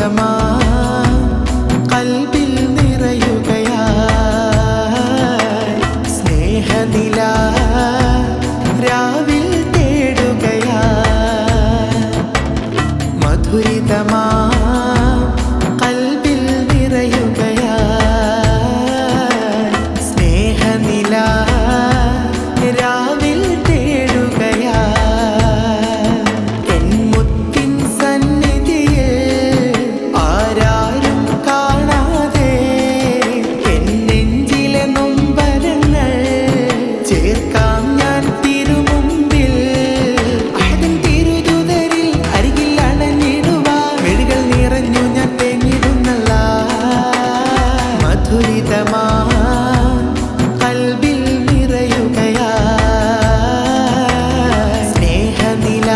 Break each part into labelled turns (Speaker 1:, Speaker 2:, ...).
Speaker 1: മധുരിതമാ കൽബിൽ നിറയുകയായി സ്നേഹനില രാവിൽ തേടുകയായി മധുരിതമാ കൽബിൽ നിറയുകയായി സ്നേഹനില രാവിൽ കൽബിൽ നിറയുകയായി സ്നേഹനില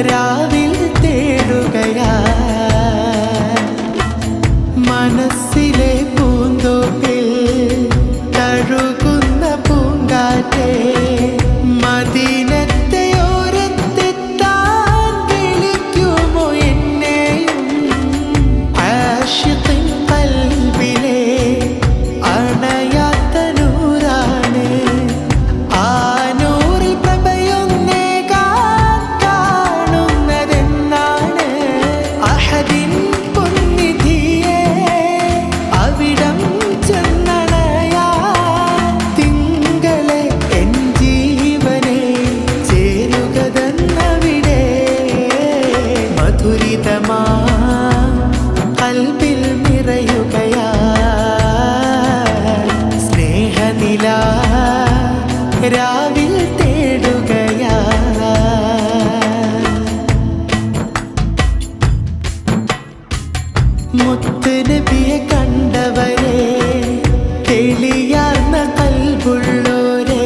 Speaker 1: രാവിൽ തേടുകയായി മനസ്സിലെ പൂന്തോപ്പിൽ തഴുകുന്ന പൂങ്കാറ്റേ മദീനത്തെ ഓരത്തെത്താൻ വിളിക്കുമോ എന്നെയും ആശിഖിൻ കൽബിലെ അണയാത്ത നൂറാണ് ആ നൂറിൽ പ്രഭയൊന്നേകാൻ കാണുന്നതെന്നാണ് അഹദിൻ പൊന്നിധിയെ അവിടം ചെന്നണയാ തിങ്കളെ എൻ ജീവനെ ചേരുകതെന്നവിടെ മധുരിതമാ കൽബിൽ നിറയുകയായി സ്നേഹനില രാവിൽ തേടുകയായി മുത്തുനബിയെ കണ്ടവരെ തെളിയാർന്ന കൽബുള്ളോരെ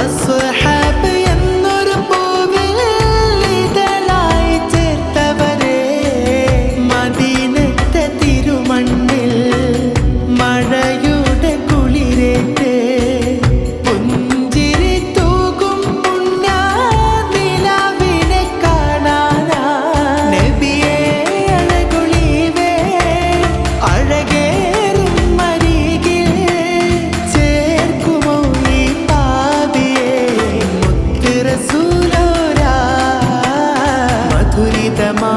Speaker 1: അസ്ഹാബ് എന്നൊരു പൂവിൽ ഇതളായി ചേർത്തവരെ മദീനത്തെ തിരുമണ്ണിൽ മഴയുടെ കുളിരേറ്റ് പുഞ്ചിരി തൂകും പുണ്യനിലാവിനെ കാണാനാ നബിയെ അഴകുളീവേ അഴകേറും അരികിൽ ചേർക്കുമോ ഈ പാപിയെ മുത്ത് റസൂലോരാ മധുരിതമാ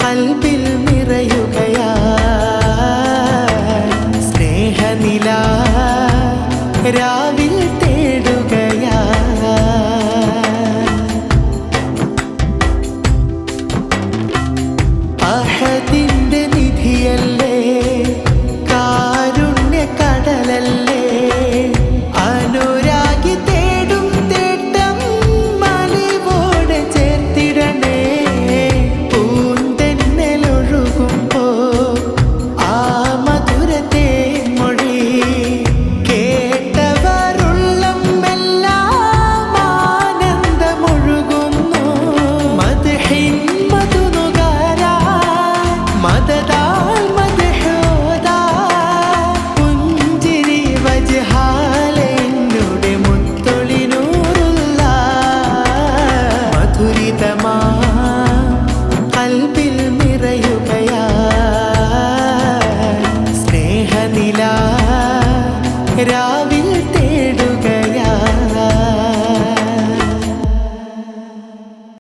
Speaker 1: കൽബിൽ നിറയുകയായി സ്നേഹനില രാവിൽ